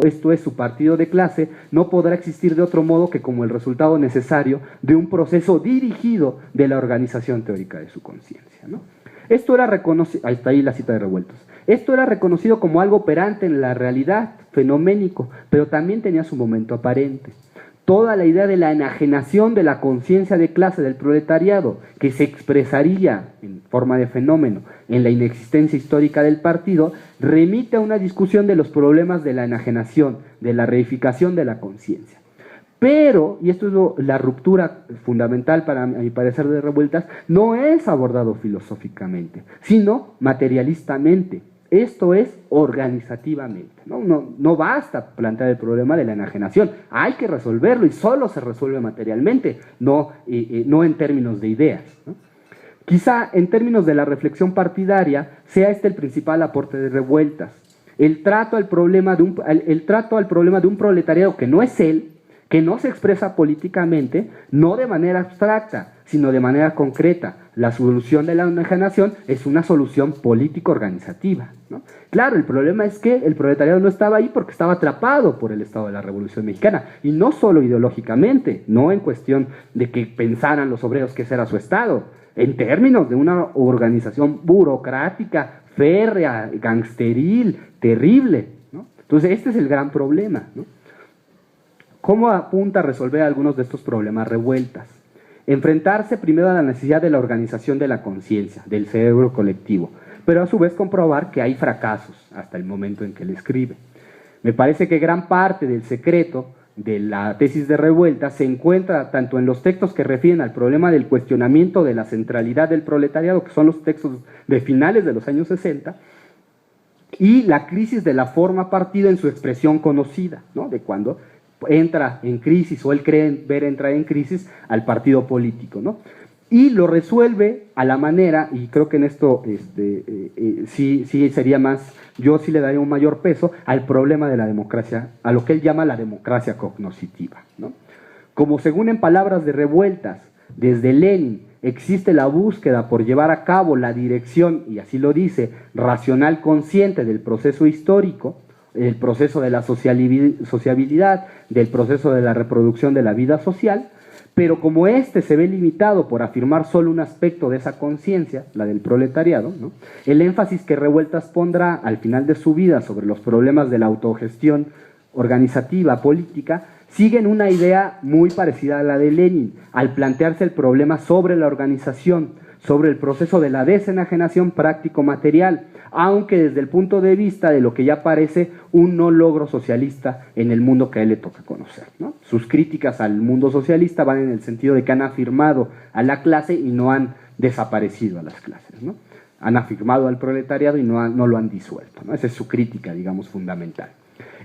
esto es su partido de clase, no podrá existir de otro modo que como el resultado necesario de un proceso dirigido de la organización teórica de su conciencia, ¿no? Esto era reconocido, ahí está ahí la cita de Revueltas, esto era reconocido como algo operante en la realidad, fenoménico, pero también tenía su momento aparente. Toda la idea de la enajenación de la conciencia de clase del proletariado, que se expresaría en forma de fenómeno en la inexistencia histórica del partido, remite a una discusión de los problemas de la enajenación, de la reificación de la conciencia. Pero, y esto es la ruptura fundamental para mi parecer de Revueltas, no es abordado filosóficamente, sino materialistamente. Esto es organizativamente, ¿no? No basta plantear el problema de la enajenación, hay que resolverlo y solo se resuelve materialmente, no en términos de ideas, ¿no? Quizá en términos de la reflexión partidaria sea este el principal aporte de Revueltas, el trato al problema de un proletariado que no es él, que no se expresa políticamente, no de manera abstracta, sino de manera concreta. La solución de la enajenación es una solución político-organizativa, ¿no? Claro, el problema es que el proletariado no estaba ahí porque estaba atrapado por el Estado de la Revolución Mexicana, y no solo ideológicamente, no en cuestión de que pensaran los obreros que ese era su Estado, en términos de una organización burocrática, férrea, gangsteril, terrible, ¿no? Entonces este es el gran problema, ¿no? ¿Cómo apunta a resolver algunos de estos problemas Revueltas? Enfrentarse primero a la necesidad de la organización de la conciencia, del cerebro colectivo, pero a su vez comprobar que hay fracasos hasta el momento en que él escribe. Me parece que gran parte del secreto de la tesis de Revueltas se encuentra tanto en los textos que refieren al problema del cuestionamiento de la centralidad del proletariado, que son los textos de finales de los años 60, y la crisis de la forma partida en su expresión conocida, ¿no? De cuando entra en crisis, o él cree ver entrar en crisis al partido político, ¿no? Y lo resuelve a la manera, y creo que en esto sí sería más, yo sí le daría un mayor peso al problema de la democracia, a lo que él llama la democracia cognoscitiva, ¿no? Como según en palabras de Revueltas, desde Lenin existe la búsqueda por llevar a cabo la dirección, y así lo dice, racional consciente del proceso histórico, el proceso de la sociabilidad, del proceso de la reproducción de la vida social, pero como éste se ve limitado por afirmar solo un aspecto de esa conciencia, la del proletariado, ¿no? El énfasis que Revueltas pondrá al final de su vida sobre los problemas de la autogestión organizativa, política, sigue en una idea muy parecida a la de Lenin, al plantearse el problema sobre la organización, sobre el proceso de la desenajenación práctico-material, aunque desde el punto de vista de lo que ya parece un no logro socialista en el mundo que a él le toca conocer, ¿no? Sus críticas al mundo socialista van en el sentido de que han afirmado a la clase y no han desaparecido a las clases, ¿no? Han afirmado al proletariado y no lo han disuelto, ¿no? Esa es su crítica, digamos, fundamental.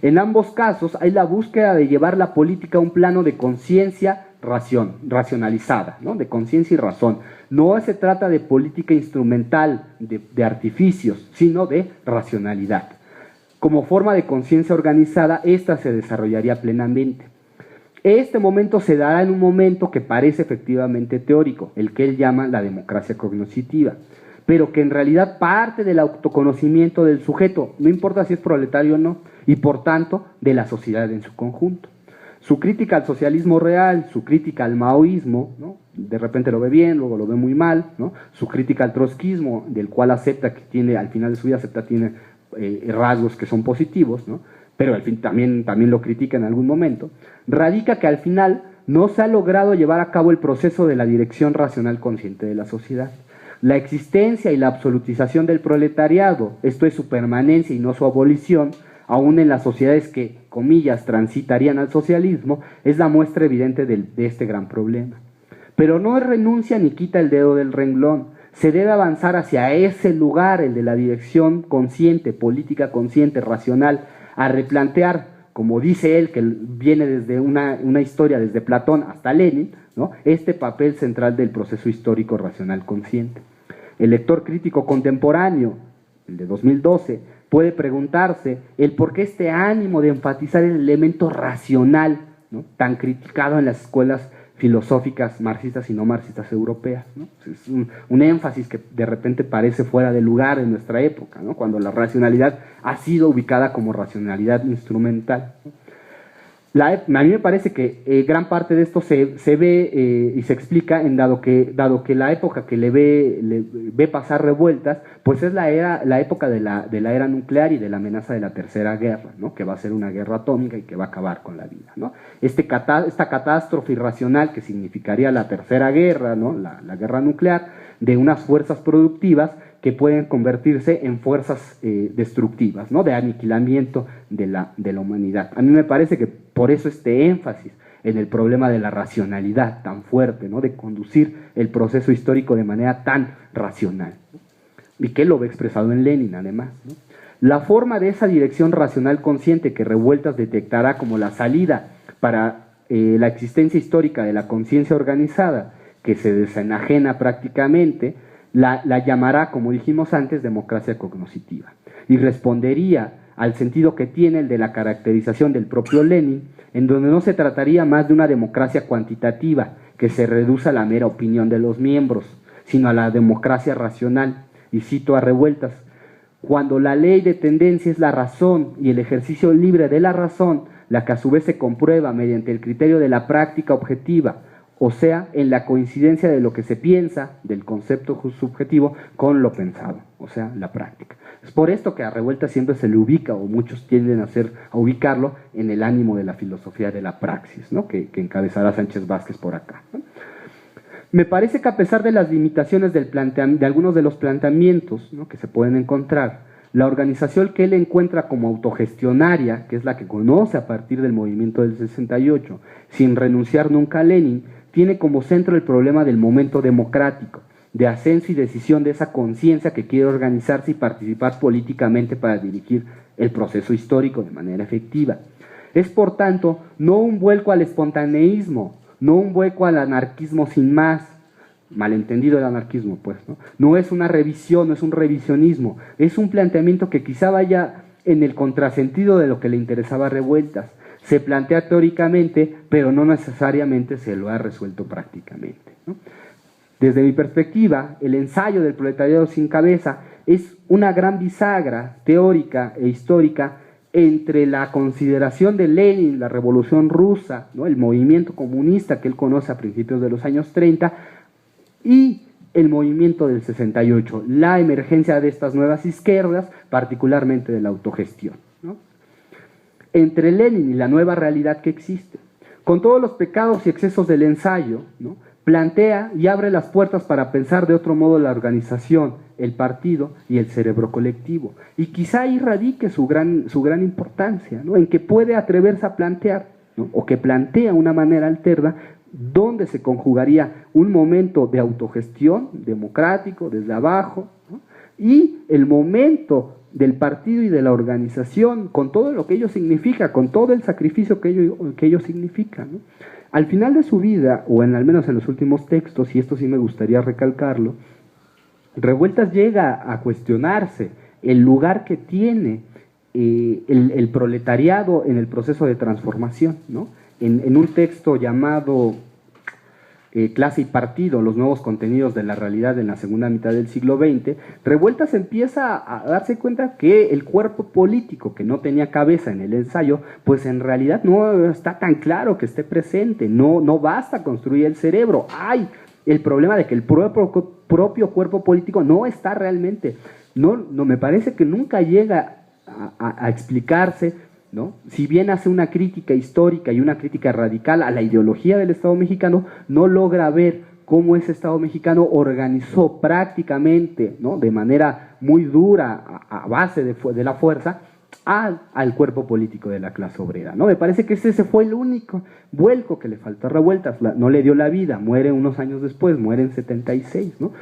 En ambos casos hay la búsqueda de llevar la política a un plano de conciencia racionalizada, ¿no? De conciencia y razón. No se trata de política instrumental, de artificios, sino de racionalidad. Como forma de conciencia organizada, esta se desarrollaría plenamente. Este momento se dará en un momento que parece efectivamente teórico, el que él llama la democracia cognoscitiva, pero que en realidad parte del autoconocimiento del sujeto, no importa si es proletario o no, y por tanto de la sociedad en su conjunto. Su crítica al socialismo real, su crítica al maoísmo, ¿no? De repente lo ve bien, luego lo ve muy mal, ¿no? Su crítica al trotskismo, del cual acepta que tiene, al final de su vida tiene rasgos que son positivos, ¿no? Pero al fin también lo critica en algún momento, radica que al final no se ha logrado llevar a cabo el proceso de la dirección racional consciente de la sociedad. La existencia y la absolutización del proletariado, esto es su permanencia y no su abolición, aún en las sociedades que, comillas, transitarían al socialismo, es la muestra evidente de este gran problema. Pero no renuncia ni quita el dedo del renglón. Se debe avanzar hacia ese lugar, el de la dirección consciente, política consciente, racional, a replantear, como dice él, que viene desde una historia desde Platón hasta Lenin, ¿no? Este papel central del proceso histórico racional consciente. El lector crítico contemporáneo, el de 2012, puede preguntarse el por qué este ánimo de enfatizar el elemento racional, ¿no? Tan criticado en las escuelas filosóficas marxistas y no marxistas europeas, ¿no? Es un énfasis que de repente parece fuera de lugar en nuestra época, ¿no? Cuando la racionalidad ha sido ubicada como racionalidad instrumental, ¿no? A mí me parece que gran parte de esto se ve y se explica en dado que la época que le ve pasar revueltas, pues es la época de la era nuclear y de la amenaza de la tercera guerra, ¿no? Que va a ser una guerra atómica y que va a acabar con la vida, ¿no? Esta catástrofe irracional que significaría la tercera guerra, ¿no? La guerra nuclear, de unas fuerzas productivas que pueden convertirse en fuerzas destructivas, ¿no? De aniquilamiento de la humanidad. A mí me parece que por eso este énfasis en el problema de la racionalidad tan fuerte, ¿no? De conducir el proceso histórico de manera tan racional, ¿no? Y que lo ve expresado en Lenin, además, ¿no? La forma de esa dirección racional consciente que Revueltas detectará como la salida para la existencia histórica de la conciencia organizada, que se desenajena prácticamente, la llamará, como dijimos antes, democracia cognoscitiva, y respondería al sentido que tiene el de la caracterización del propio Lenin, en donde no se trataría más de una democracia cuantitativa que se reduce a la mera opinión de los miembros, sino a la democracia racional. Y cito a Revueltas: cuando la ley de tendencia es la razón y el ejercicio libre de la razón, la que a su vez se comprueba mediante el criterio de la práctica objetiva, o sea, en la coincidencia de lo que se piensa, del concepto subjetivo, con lo pensado, o sea, la práctica. Es por esto que a Revueltas siempre se le ubica, o muchos tienden a ubicarlo, en el ánimo de la filosofía de la praxis, ¿no? que encabezará Sánchez Vázquez por acá, ¿no? Me parece que a pesar de las limitaciones de algunos de los planteamientos, ¿no? que se pueden encontrar, la organización que él encuentra como autogestionaria, que es la que conoce a partir del movimiento del 68, sin renunciar nunca a Lenin, tiene como centro el problema del momento democrático, de ascenso y decisión de esa conciencia que quiere organizarse y participar políticamente para dirigir el proceso histórico de manera efectiva. Es, por tanto, no un vuelco al espontaneísmo, no un vuelco al anarquismo sin más, malentendido el anarquismo, pues, ¿no? No es una revisión, no es un revisionismo, es un planteamiento que quizá vaya en el contrasentido de lo que le interesaba a Revueltas. Se plantea teóricamente, pero no necesariamente se lo ha resuelto prácticamente, ¿no? Desde mi perspectiva, el ensayo del proletariado sin cabeza es una gran bisagra teórica e histórica entre la consideración de Lenin, la Revolución Rusa, ¿no? El movimiento comunista que él conoce a principios de los años 30, y el movimiento del 68, la emergencia de estas nuevas izquierdas, particularmente de la autogestión, ¿no? Entre Lenin y la nueva realidad que existe, con todos los pecados y excesos del ensayo, ¿no? Plantea y abre las puertas para pensar de otro modo la organización, el partido y el cerebro colectivo. Y quizá ahí radique su gran importancia, ¿no? En que puede atreverse a plantear, ¿no? O que plantea una manera alterna donde se conjugaría un momento de autogestión democrático desde abajo, ¿no? Y el momento del partido y de la organización, con todo lo que ello significa, con todo el sacrificio que ello significa, ¿no? Al final de su vida, o al menos en los últimos textos, y esto sí me gustaría recalcarlo, Revueltas llega a cuestionarse el lugar que tiene el proletariado en el proceso de transformación, ¿no? En un texto llamado Clase y Partido, los nuevos contenidos de la realidad en la segunda mitad del siglo XX, Revueltas empieza a darse cuenta que el cuerpo político, que no tenía cabeza en el ensayo, pues en realidad no está tan claro que esté presente, no basta construir el cerebro, hay el problema de que el propio cuerpo político no está realmente, no me parece que nunca llega a explicarse, ¿no? Si bien hace una crítica histórica y una crítica radical a la ideología del Estado mexicano, no logra ver cómo ese Estado mexicano organizó prácticamente, ¿no? De manera muy dura, a base de la fuerza, al cuerpo político de la clase obrera, ¿no? Me parece que ese fue el único vuelco que le faltó a Revueltas. No le dio la vida, muere unos años después, muere en 76, ¿no?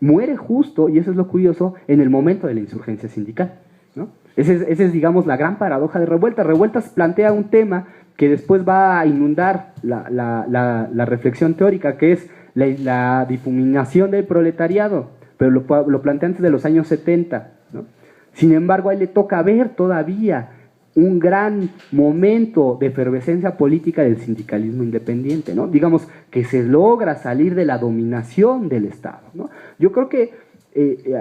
Muere justo, y eso es lo curioso, en el momento de la insurgencia sindical, ¿no? Esa es, digamos, la gran paradoja de Revueltas. Revueltas plantea un tema que después va a inundar la reflexión teórica, que es la difuminación del proletariado, pero lo plantea antes de los años 70, ¿no? Sin embargo, a él le toca ver todavía un gran momento de efervescencia política del sindicalismo independiente, ¿no? Digamos que se logra salir de la dominación del Estado, ¿no? Yo creo que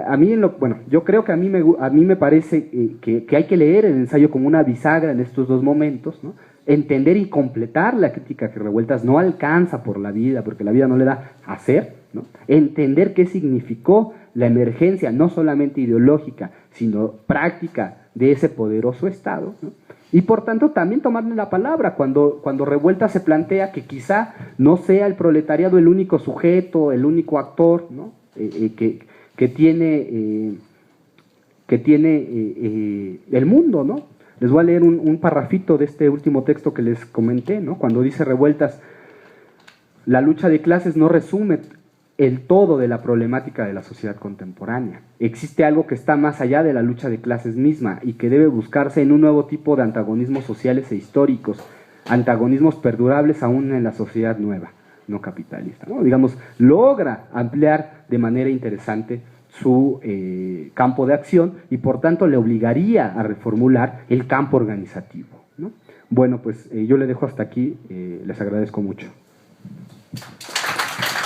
a mí me parece que hay que leer el ensayo como una bisagra en estos dos momentos, ¿no? Entender y completar la crítica que Revueltas no alcanza por la vida, porque la vida no le da a hacer, ¿no? Entender qué significó la emergencia, no solamente ideológica, sino práctica de ese poderoso Estado, ¿no? Y por tanto también tomarle la palabra cuando Revueltas se plantea que quizá no sea el proletariado el único sujeto, el único actor, ¿no? Que tiene el mundo, ¿no? Les voy a leer un parrafito de este último texto que les comenté, ¿no? Cuando dice Revueltas: la lucha de clases no resume el todo de la problemática de la sociedad contemporánea. Existe algo que está más allá de la lucha de clases misma y que debe buscarse en un nuevo tipo de antagonismos sociales e históricos, antagonismos perdurables aún en la sociedad nueva, no capitalista, ¿no? Digamos, logra ampliar de manera interesante su campo de acción y por tanto le obligaría a reformular el campo organizativo, ¿no? Bueno, pues yo le dejo hasta aquí, les agradezco mucho.